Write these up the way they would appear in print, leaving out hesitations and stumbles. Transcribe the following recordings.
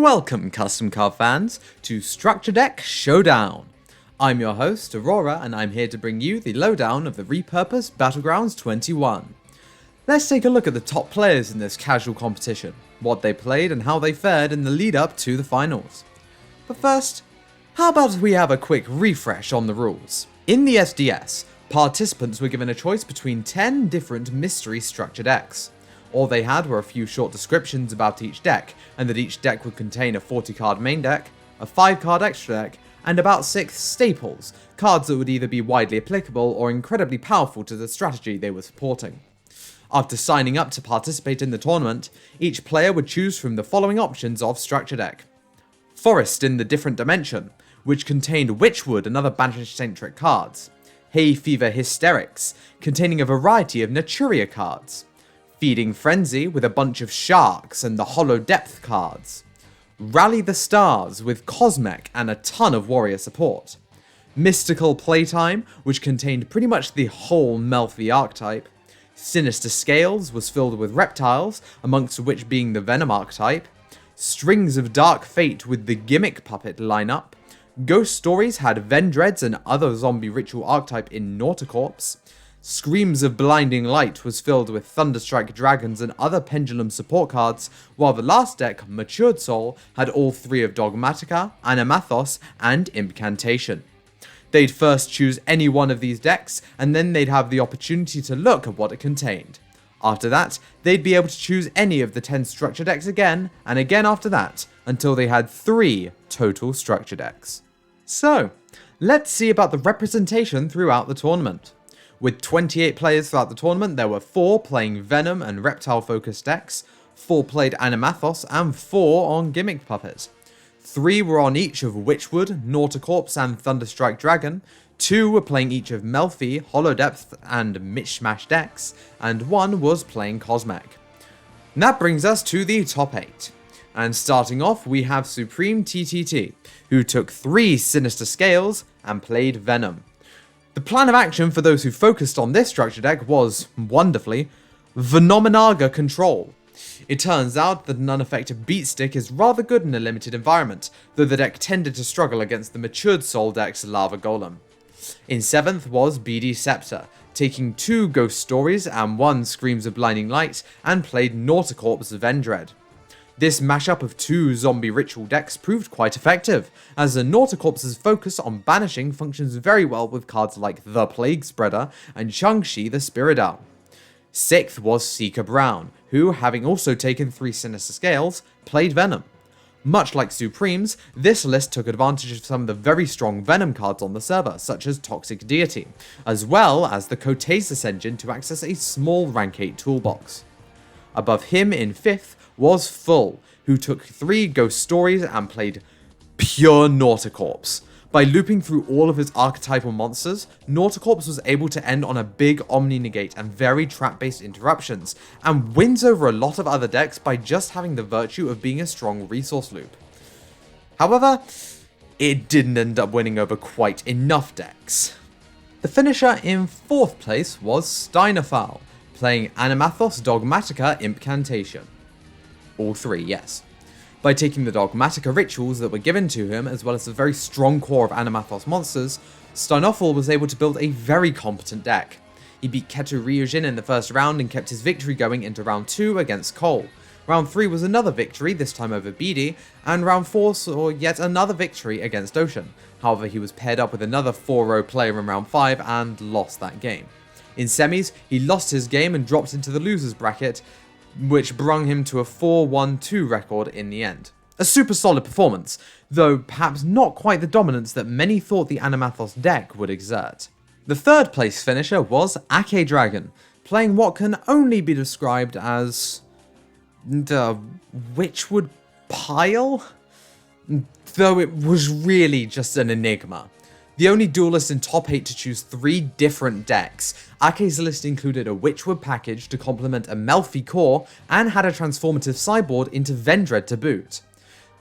Welcome, custom car fans, to Structure Deck Showdown. I'm your host, Aurora, and I'm here to bring you the lowdown of the repurposed Battlegrounds 21. Let's take a look at the top players in this casual competition, what they played and how they fared in the lead up to the finals. But first, how about we have a quick refresh on the rules? In the SDS, participants were given a choice between 10 different mystery structure decks. All they had were a few short descriptions about each deck, and that each deck would contain a 40 card main deck, a 5 card extra deck, and about 6 staples, cards that would either be widely applicable or incredibly powerful to the strategy they were supporting. After signing up to participate in the tournament, each player would choose from the following options of structure deck. Forest in the Different Dimension, which contained Witchwood and other Banishing-centric cards. Hay Fever Hysterics, containing a variety of Naturia cards. Feeding Frenzy with a bunch of Sharks and the Hollow Depth cards. Rally the Stars with Cosmech and a ton of warrior support. Mystical Playtime, which contained pretty much the whole Melfi archetype. Sinister Scales was filled with reptiles, amongst which being the Venom archetype. Strings of Dark Fate with the Gimmick Puppet lineup. Ghost Stories had Vendreads and other zombie ritual archetype in Nauticorps. Screams of Blinding Light was filled with Thunderstrike Dragons and other Pendulum support cards, while the last deck, Matured Soul, had all 3 of Dogmatica, Animathos, and Incantation. They'd first choose any one of these decks, and then they'd have the opportunity to look at what it contained. After that, they'd be able to choose any of the 10 structure decks again, and again after that, until they had 3 total structure decks. So, let's see about the representation throughout the tournament. With 28 players throughout the tournament, there were 4 playing Venom and Reptile-focused decks, 4 played Animathos, and 4 on Gimmick Puppet. 3 were on each of Witchwood, Nauticorps, and Thunderstrike Dragon, 2 were playing each of Melfi, Hollow Depth, and Mishmash decks, and 1 was playing Cosmech. And that brings us to the top 8. And starting off, we have Supreme TTT, who took 3 Sinister Scales and played Venom. The plan of action for those who focused on this structure deck was, wonderfully, Venomenaga Control. It turns out that an unaffected Beatstick is rather good in a limited environment, though the deck tended to struggle against the Matured Soul deck's Lava Golem. In 7th was BD Scepter, taking 2 Ghost Stories and 1 Screams of Blinding Light, and played Nauticorps Vendread. This mashup of 2 zombie ritual decks proved quite effective, as the Nauticorps' focus on banishing functions very well with cards like the Plague Spreader and Shang-Chi the Spiridal. 6th was Seeker Brown, who, having also taken 3 Sinister Scales, played Venom. Much like Supremes, this list took advantage of some of the very strong Venom cards on the server, such as Toxic Deity, as well as the Cotasis engine to access a small rank 8 toolbox. Above him in 5th was Full, who took 3 Ghost Stories and played pure Nauticorps. By looping through all of his archetypal monsters, Nauticorps was able to end on a big Omni-Negate and very trap-based interruptions, and wins over a lot of other decks by just having the virtue of being a strong resource loop. However, it didn't end up winning over quite enough decks. The finisher in 4th place was Steinerfall, playing Animathos, Dogmatica, Incantation. All 3, yes. By taking the Dogmatica rituals that were given to him, as well as a very strong core of Animathos monsters, Steinerfall was able to build a very competent deck. He beat Ketu Ryujin in the first round and kept his victory going into round 2 against Cole. Round 3 was another victory, this time over BD, and round 4 saw yet another victory against Ocean. However, he was paired up with another 4-row player in round 5 and lost that game. In semis, he lost his game and dropped into the losers bracket, which brung him to a 4-1-2 record in the end. A super solid performance, though perhaps not quite the dominance that many thought the Animathos deck would exert. The 3rd place finisher was Ake Dragon, playing what can only be described as the Witchwood pile? Though it was really just an enigma. The only duelist in top 8 to choose 3 different decks, Ake's list included a Witchwood package to complement a Melfi core, and had a transformative sideboard into Vendread to boot.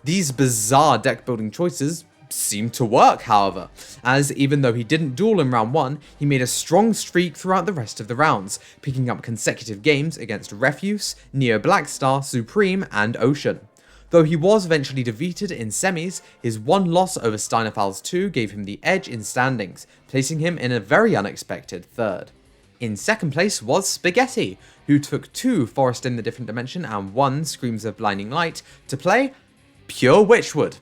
These bizarre deck building choices seemed to work, however, as even though he didn't duel in round 1, he made a strong streak throughout the rest of the rounds, picking up consecutive games against Refuse, Neo Blackstar, Supreme, and Ocean. Though he was eventually defeated in semis, his one loss over Steinafal's 2 gave him the edge in standings, placing him in a very unexpected third. In second place was Spaghetti, who took 2 Forest in the Different Dimension and 1 Screams of Blinding Light to play Pure Witchwood.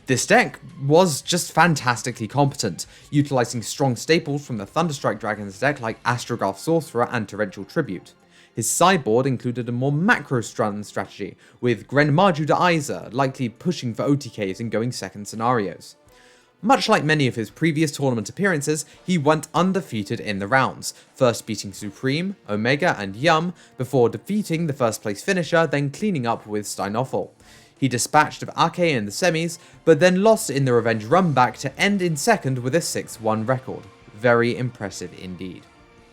This deck was just fantastically competent, utilising strong staples from the Thunderstrike Dragons deck like Astrograph Sorcerer and Torrential Tribute. His sideboard included a more macro strategy, with Grenmarju de Aiza likely pushing for OTKs and going second scenarios. Much like many of his previous tournament appearances, he went undefeated in the rounds, first beating Supreme, Omega and Yum, before defeating the first place finisher, then cleaning up with Steinoffel. He dispatched of Ake in the semis, but then lost in the revenge run back to end in second with a 6-1 record. Very impressive indeed.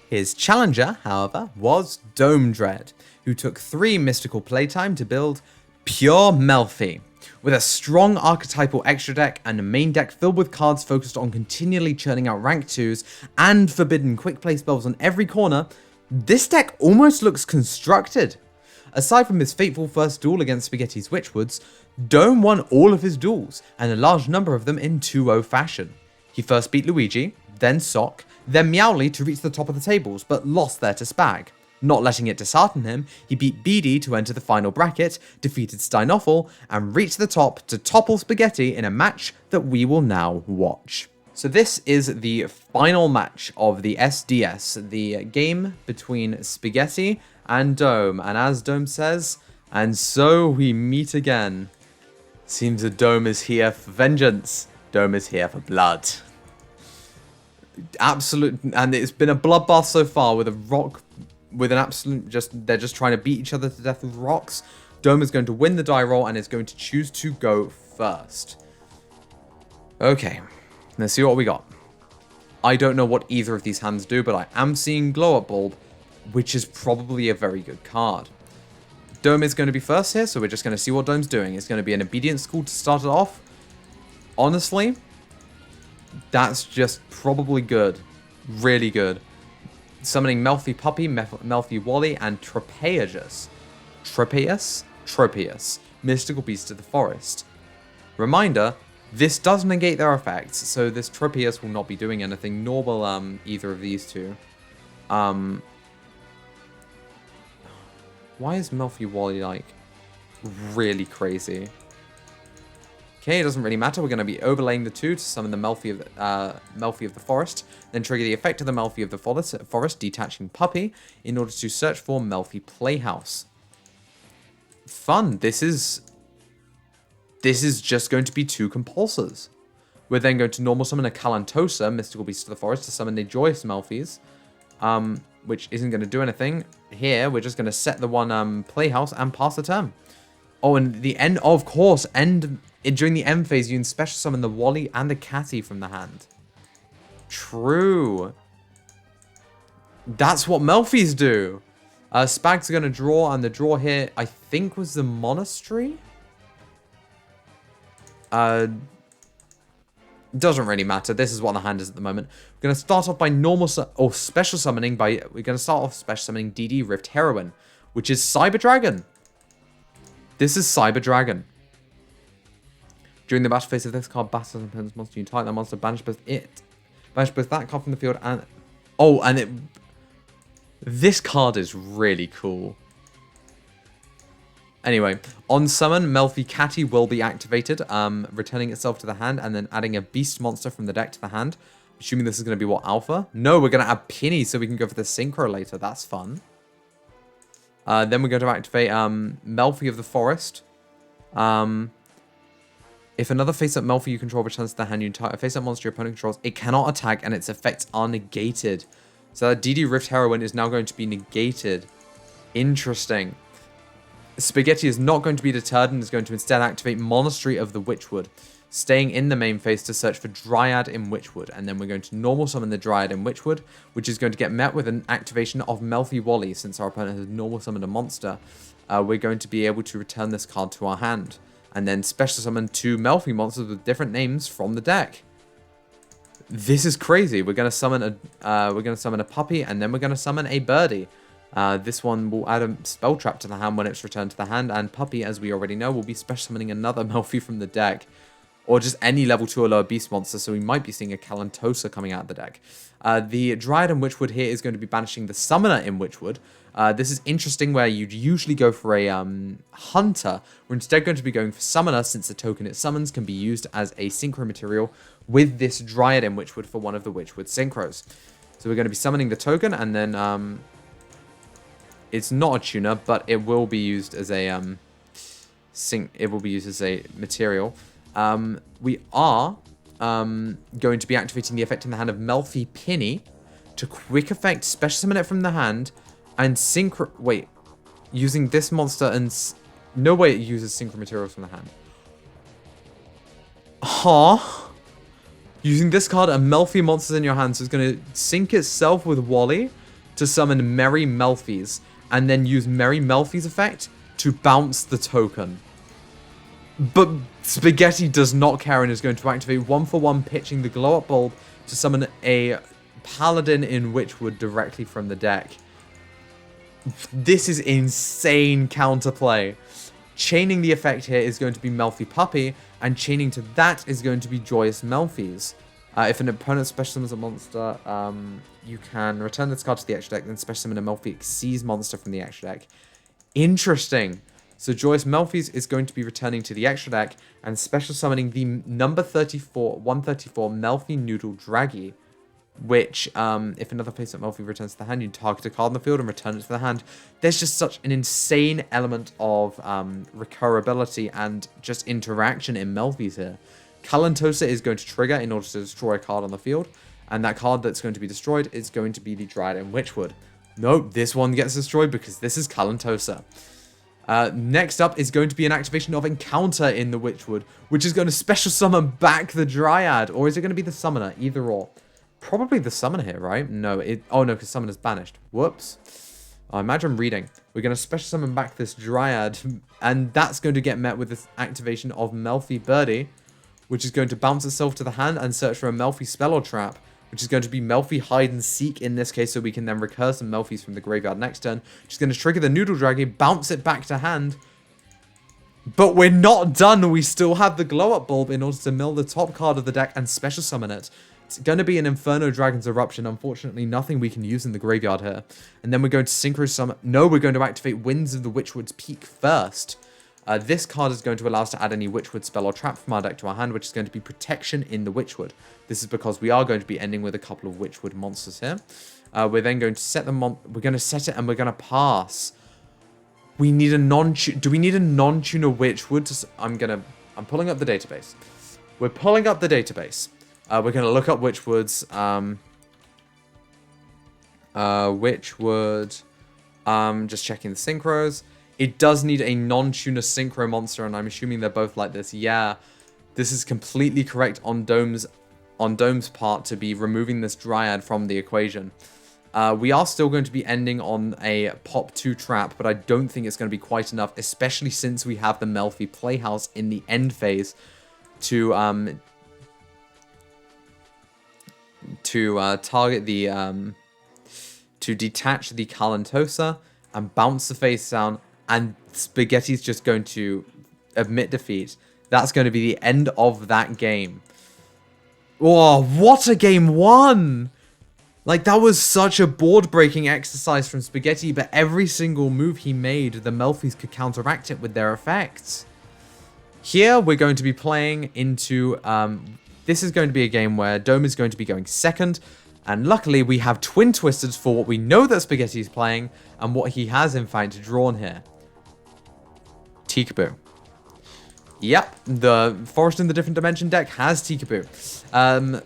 His challenger, however, was Dome Dread, who took 3 mystical playtime to build Pure Melfi. With a strong archetypal extra deck and a main deck filled with cards focused on continually churning out rank 2s and forbidden quick play spells on every corner, this deck almost looks constructed. Aside from his fateful first duel against Spaghetti's Witchwoods, Dome won all of his duels, and a large number of them in 2-0 fashion. He first beat Luigi, then Sock, then Meowly to reach the top of the tables, but lost there to Spag. Not letting it dishearten him, he beat BD to enter the final bracket, defeated Steinoffel, and reached the top to topple Spaghetti in a match that we will now watch. So this is the final match of the SDS, the game between Spaghetti and Dome, and as Dome says, and so we meet again. Seems that Dome is here for vengeance. Dome is here for blood. Absolute, and it's been a bloodbath so far with a rock, with an absolute, they're just trying to beat each other to death with rocks. Dome is going to win the die roll and is going to choose to go first. Okay, let's see what we got. I don't know what either of these hands do, but I am seeing Glow Up Bulb, which is probably a very good card. Dome is going to be first here, so we're just going to see what Dome's doing. It's going to be an Obedience School to start it off. Honestly, that's just probably good. Really good. Summoning Melfi Puppy, Melfi Wally, and Tropeagus. Tropeus. Mystical Beast of the Forest. Reminder, this does negate their effects, so this Tropeus will not be doing anything, nor will either of these two. Why is Melfi Wally, like, really crazy? Okay, it doesn't really matter. We're going to be overlaying the 2 to summon the Melfi of the Forest, then trigger the effect of the Melfi of the Forest, detaching Puppy, in order to search for Melfi Playhouse. Fun. This is just going to be 2 compulsors. We're then going to normal summon a Calantosa, Mystical Beast of the Forest, to summon the Joyous Melfis, which isn't going to do anything. Here, we're just going to set the one Playhouse and pass the turn. Oh, and the end, of course, during the end phase, you can special summon the Wally and the Catty from the hand. True. That's what Melfis do. Spag's going to draw, and the draw here, I think, was the Monastery? Doesn't really matter. This is what the hand is at the moment. We're going to start off by special summoning we're going to start off special summoning DD Rift Heroine, which is Cyber Dragon. This is Cyber Dragon. During the battle phase of this card, battles and opponent's monster, you target that monster, banish both that card from the field and... Oh, and this card is really cool. Anyway, on summon, Melfi Catty will be activated, returning itself to the hand and then adding a beast monster from the deck to the hand. Assuming this is going to be what, Alpha? No, we're going to add Penny so we can go for the Synchro later. That's fun. Then we're going to activate Melfi of the Forest. If another face-up Melfi you control returns to the hand, you entire face-up monster your opponent controls, it cannot attack and its effects are negated. So that DD Rift Heroine is now going to be negated. Interesting. Spaghetti is not going to be deterred and is going to instead activate Monastery of the Witchwood, staying in the main phase to search for Dryad in Witchwood, and then we're going to normal summon the Dryad in Witchwood, which is going to get met with an activation of Melfi Wally. Since our opponent has normal summoned a monster, we're going to be able to return this card to our hand, and then special summon 2 Melfi monsters with different names from the deck. This is crazy. We're going to summon a puppy, and then we're going to summon a birdie. This one will add a spell trap to the hand when it's returned to the hand, and Puppy, as we already know, will be special summoning another Melfi from the deck, or just any level 2 or lower beast monster, so we might be seeing a Kalantosa coming out of the deck. The Dryad in Witchwood here is going to be banishing the Summoner in Witchwood. This is interesting, where you'd usually go for a Hunter. We're instead going to be going for Summoner, since the token it summons can be used as a synchro material with this Dryad in Witchwood for one of the Witchwood synchros. So we're going to be summoning the token, and then it's not a tuner, but it will be used as a material. We are going to be activating the effect in the hand of Melfi Pinny to quick effect special summon it from the hand and synchro. Wait, using this monster and no way it uses synchro materials from the hand. Huh? Using this card and Melfi monsters in your hand, so it's going to sync itself with Wally to summon Merry Melfis, and then use Merry Melfi's effect to bounce the token. But Spaghetti does not care and is going to activate 1-for-1, pitching the Glow Up Bulb to summon a Paladin in Witchwood directly from the deck. This is insane counterplay. Chaining the effect here is going to be Melfi Puppy, and chaining to that is going to be Joyous Melfis. If an opponent special summons a monster, you can return this card to the extra deck, then special summon a Melfi Xyz monster from the extra deck. Interesting. So Joyous Melfis is going to be returning to the extra deck and special summoning the number 134 Melfi Noodle Draggy, which, if another placement Melfi returns to the hand, you target a card on the field and return it to the hand. There's just such an insane element of recurability and just interaction in Melfis here. Kalantosa is going to trigger in order to destroy a card on the field, and that card that's going to be destroyed is going to be the Dryad in Witchwood. Nope, this one gets destroyed because this is Kalantosa. Next up is going to be an activation of Encounter in the Witchwood, which is going to special summon back the Dryad, or is it going to be the Summoner? Either or. Probably the Summoner here, right? No, oh no, because Summoner's banished. Whoops. I imagine reading. We're going to special summon back this Dryad, and that's going to get met with this activation of Melfi Birdie, which is going to bounce itself to the hand and search for a Melfi spell or trap, which is going to be Melfi Hide and Seek in this case, so we can then recur some Melfis from the graveyard next turn, which is going to trigger the Noodle Dragon, bounce it back to hand. But we're not done. We still have the Glow Up Bulb in order to mill the top card of the deck and special summon it. It's going to be an Inferno Dragon's Eruption. Unfortunately, nothing we can use in the graveyard here. And then we're going to Synchro Summon. No, we're going to activate Winds of the Witchwood's Peak first. This card is going to allow us to add any Witchwood spell or trap from our deck to our hand, which is going to be Protection in the Witchwood. This is because we are going to be ending with a couple of Witchwood monsters here. We're then going to set them on. We're going to set it and we're going to pass. We need a non-tuner. Do we need a non-tuner Witchwood? I'm pulling up the database. We're pulling up the database. We're going to look up Witchwoods. Witchwood. Just checking the synchros. It does need a non-tuner synchro monster, and I'm assuming they're both like this. Yeah, this is completely correct on Dome's part to be removing this Dryad from the equation. We are still going to be ending on a pop 2 trap, but I don't think it's going to be quite enough, especially since we have the Melfi Playhouse in the end phase to target the to detach the Kalantosa and bounce the face down, and Spaghetti's just going to admit defeat. That's going to be the end of that game. Oh, what a game one! Like, that was such a board-breaking exercise from Spaghetti, but every single move he made, the Melfis could counteract it with their effects. Here, we're going to be playing into... this is going to be a game where Dome is going to be going second, and luckily we have Twin Twisters for what we know that Spaghetti is playing, and what he has, in fact, drawn here. Tikaboo. Yep, the Forest in the Different Dimension deck has Tikaboo.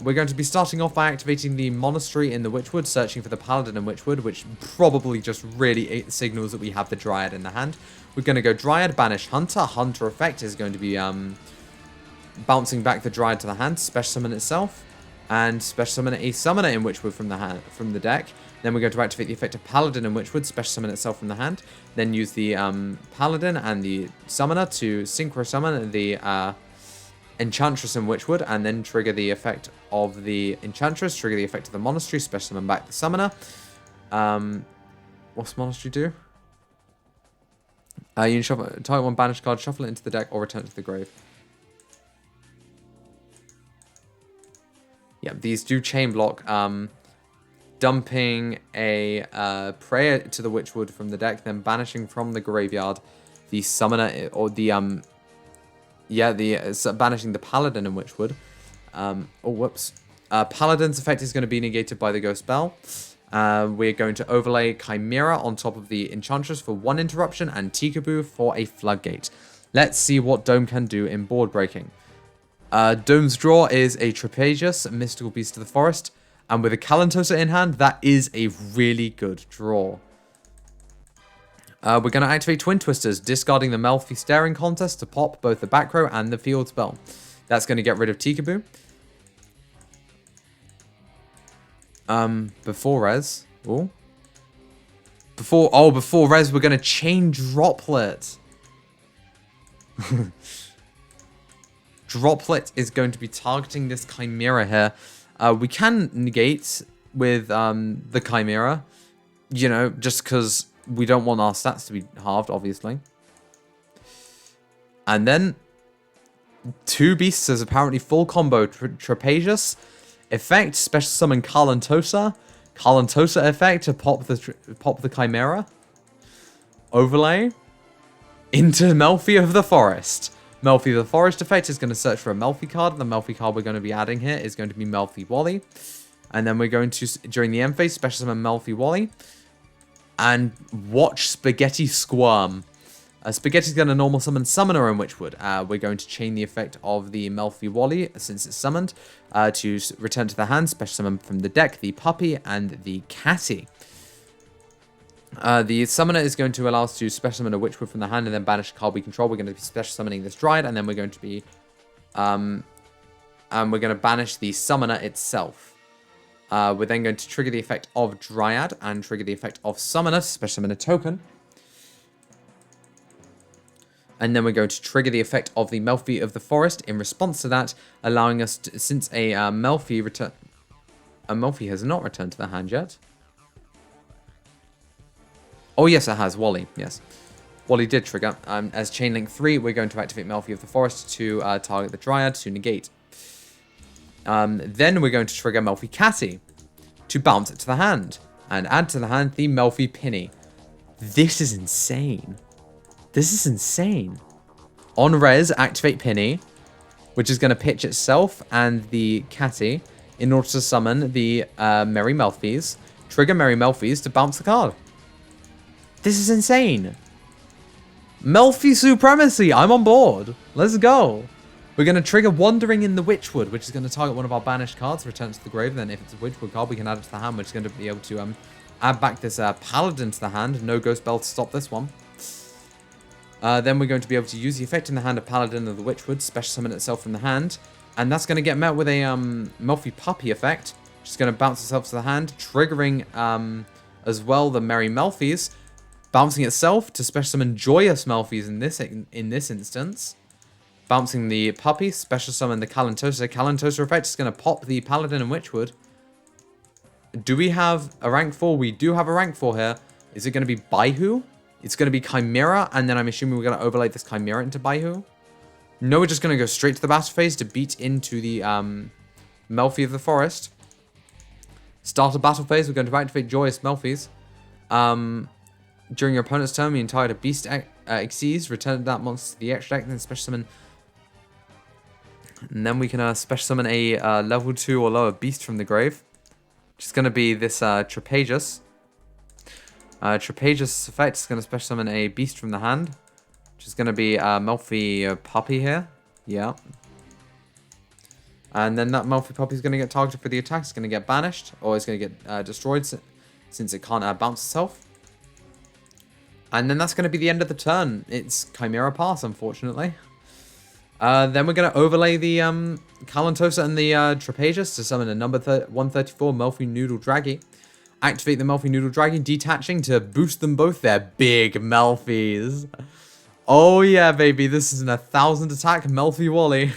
We're going to be starting off by activating the Monastery in the Witchwood, searching for the Paladin in Witchwood, which probably just really signals that we have the Dryad in the hand. We're going to go Dryad, Banish Hunter. Hunter effect is going to be bouncing back the Dryad to the hand, special summon itself, and special summon a Summoner in Witchwood from the deck. Then we're going to activate the effect of Paladin in Witchwood, special summon itself from the hand. Then use the Paladin and the Summoner to synchro summon the Enchantress in Witchwood, and then trigger the effect of the Enchantress, trigger the effect of the Monastery, special summon back the Summoner. One What's Monastery do? You can shuffle target one banished card, shuffle it into the deck, or return it to the grave. Yeah, these do chain block. Dumping a prayer to the Witchwood from the deck, then banishing from the graveyard the summoner or the banishing the paladin in Witchwood. Oh whoops. Paladin's effect is going to be negated by the Ghost Bell. We're going to overlay Chimera on top of the Enchantress for 1 interruption and Tikaboo for a Floodgate. Let's see what Dome can do in board breaking. Dome's draw is a Trapezius, a Mystical Beast of the Forest, and with a Kalantosa in hand, that is a really good draw. We're going to activate Twin Twisters, discarding the Melfi Staring Contest to pop both the back row and the field spell. That's going to get rid of Tikaboo. Before res. Ooh. Before res, we're going to chain Droplet. Droplet is going to be targeting this Chimera here. We can negate with the Chimera, you know, just because we don't want our stats to be halved, obviously. And then 2 beasts is apparently full combo. Trapezius effect, special summon Kalantosa. Kalantosa effect to pop the Chimera. Overlay into Melfi of the Forest. Melfi of the Forest effect is going to search for a Melfi card. The Melfi card we're going to be adding here is going to be Melfi Wally. And then we're going to, during the end phase, special summon Melfi Wally. And watch Spaghetti Squirm. Spaghetti's going to normal summon Summoner in Witchwood. We're going to chain the effect of the Melfi Wally, since it's summoned, to return to the hand, special summon from the deck, the Puppy and the Catty. The Summoner is going to allow us to special summon a Witchwood from the hand and then banish a card we control. We're going to be special summoning this Dryad, and then we're going to be... and we're going to banish the Summoner itself. We're then going to trigger the effect of Dryad and trigger the effect of Summoner, special summon a token. And then we're going to trigger the effect of the Melfi of the Forest in response to that, allowing us to, since a Melfi has not returned to the hand yet. Oh yes, it has. Wally, yes. Wally did trigger. As Chain Link 3, we're going to activate Melfi of the Forest to target the Dryad to negate. Then we're going to trigger Melfi Catty to bounce it to the hand. And add to the hand the Melfi Pinny. This is insane. This is insane. On res, activate Pinny, which is going to pitch itself and the Catty in order to summon the Merry Melfies. Trigger Merry Melfies to bounce the card. This is insane. Melfi Supremacy. I'm on board. Let's go. We're going to trigger Wandering in the Witchwood, which is going to target one of our banished cards, return to the grave. Then if it's a Witchwood card, we can add it to the hand, which is going to be able to add back this Paladin to the hand. No Ghost Bell to stop this one. Then we're going to be able to use the effect in the hand of Paladin of the Witchwood, special summon itself from the hand. And that's going to get met with a Melfi Puppy effect, which is going to bounce itself to the hand, triggering as well the Merry Melfies. Bouncing itself to special summon Joyous Melfies in this instance. Bouncing the Puppy, special summon the Kalantosa. Kalantosa effect is going to pop the Paladin and Witchwood. Do we have a rank 4? We do have a rank 4 here. Is it going to be Baihu? It's going to be Chimera, and then I'm assuming we're going to overlay this Chimera into Baihu. No, we're just going to go straight to the battle phase to beat into the Melfi of the Forest. Start a battle phase, we're going to activate Joyous Melfies. During your opponent's turn, we target a Beast Xyz, return that monster to the extra deck, then special summon. And then we can special summon a level 2 or lower Beast from the grave. Which is going to be this Trapezius. Trapezius effect is going to special summon a Beast from the hand. Which is going to be Melfi Puppy here. Yeah. And then that Melfi Puppy is going to get targeted for the attack. It's going to get banished. Or it's going to get destroyed since it can't bounce itself. And then that's going to be the end of the turn. It's Chimera Pass, unfortunately. Then we're going to overlay the Kalantosa and the Trapezius to summon a number 134 Melfi Noodle Draggy. Activate the Melfi Noodle Draggy, detaching to boost them both. They're big Melfies. Oh yeah, baby. This is an 1,000 attack Melfi Wally.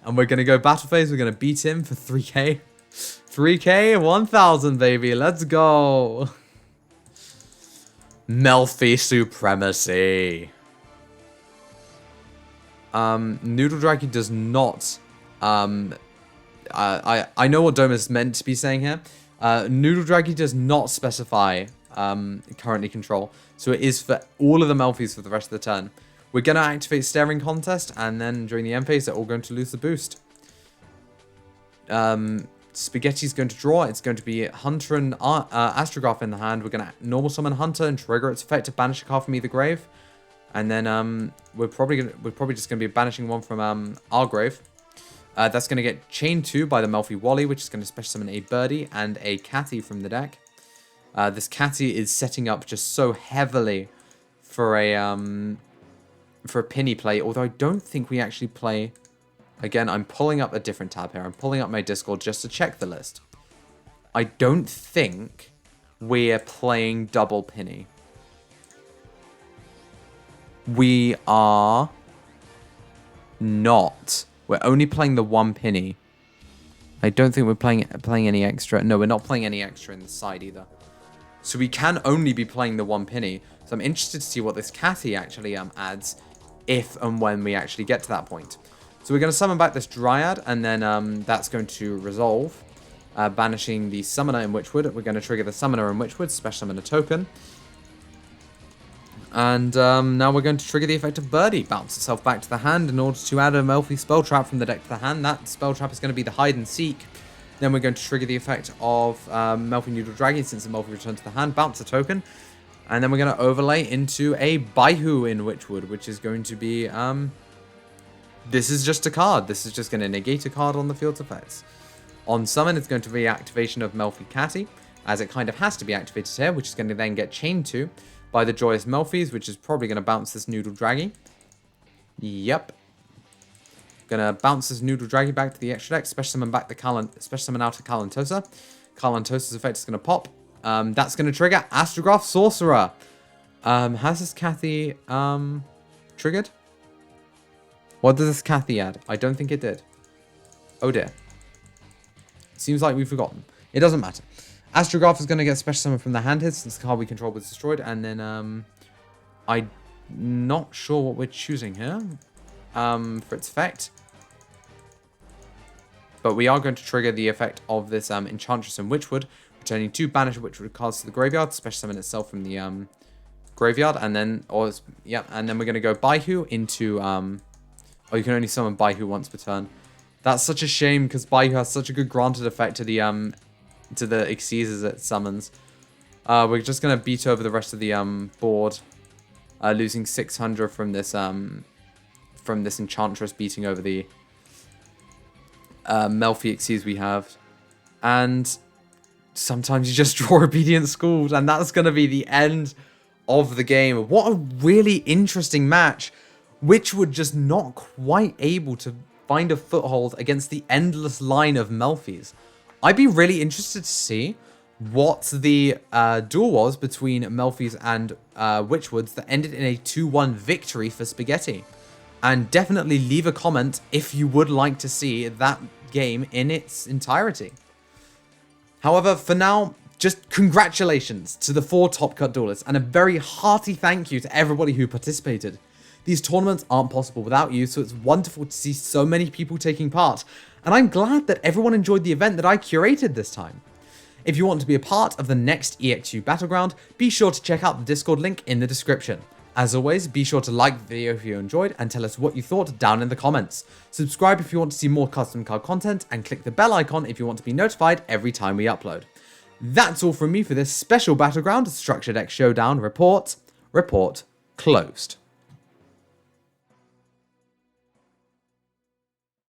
And we're going to go battle phase. We're going to beat him for 3k. 3k, 1,000, baby. Let's go. Melfi supremacy. Noodle Draggy does not. I know what Dome is meant to be saying here. Noodle Draggy does not specify currently control, so it is for all of the Melfis for the rest of the turn. We're going to activate Staring Contest, and then during the end phase, they're all going to lose the boost. Spaghetti's going to draw. It's going to be Hunter and Astrograph in the hand. We're going to normal summon Hunter and trigger its effect to banish a card from either grave. And then we're probably just going to be banishing one from our grave. That's going to get chained to by the Melfi Wally, which is going to special summon a Birdie and a Catty from the deck. This Catty is setting up just so heavily for a Penny play, although I don't think we actually play. Again, I'm pulling up a different tab here. I'm pulling up my Discord just to check the list. I don't think we're playing double Penny. We are not. We're only playing the one Penny. I don't think we're playing any extra. No, we're not playing any extra in the side either. So we can only be playing the one Penny. So I'm interested to see what this Catty actually adds if and when we actually get to that point. So we're going to summon back this Dryad, and then that's going to resolve, banishing the Summoner in Witchwood. We're going to trigger the Summoner in Witchwood, special summon a token. And now we're going to trigger the effect of Birdie, bounce itself back to the hand in order to add a Melfi spell trap from the deck to the hand. That spell trap is going to be the Hide and Seek. Then we're going to trigger the effect of Melfi Noodle Dragon, since the Melfi returns to the hand, bounce a token. And then we're going to overlay into a Baihu in Witchwood, which is going to be... this is just a card. This is just going to negate a card on the field's effects. On summon, it's going to be activation of Melfi Catty, as it kind of has to be activated here, which is going to then get chained to by the Joyous Melfis, which is probably going to bounce this Noodle Draggy. Yep. Gonna bounce this Noodle Draggy back to the extra deck, special summon back the special summon out of Kalantosa. Kalantosa's effect is going to pop. That's going to trigger Astrograph Sorcerer. Has this Cathy triggered? What does this Cathy add? I don't think it did. Oh dear. Seems like we've forgotten. It doesn't matter. Astrograph is going to get special summon from the hand here since the card we control was destroyed. And then I'm not sure what we're choosing here for its effect. But we are going to trigger the effect of this Enchantress in Witchwood, returning 2 banished Witchwood cards to the graveyard, special summon itself from the graveyard, and then and then we're going to go Baihu into oh, you can only summon Baihu once per turn. That's such a shame because Baihu has such a good granted effect to the Xyzs it summons. We're just going to beat over the rest of the board, losing 600 from this Enchantress beating over the Melfi Xyz we have. And sometimes you just draw Obedient Schooled, and that's going to be the end of the game. What a really interesting match. Witchwood just not quite able to find a foothold against the endless line of Melfis. I'd be really interested to see what the duel was between Melfis and Witchwoods that ended in a 2-1 victory for Spaghetti. And definitely leave a comment if you would like to see that game in its entirety. However, for now, just congratulations to the 4 Top Cut duelists and a very hearty thank you to everybody who participated. These tournaments aren't possible without you, so it's wonderful to see so many people taking part, and I'm glad that everyone enjoyed the event that I curated this time. If you want to be a part of the next EXU Battleground, be sure to check out the Discord link in the description. As always, be sure to like the video if you enjoyed and tell us what you thought down in the comments. Subscribe if you want to see more custom card content, and click the bell icon if you want to be notified every time we upload. That's all from me for this special Battleground Structure Deck Showdown report. Report closed.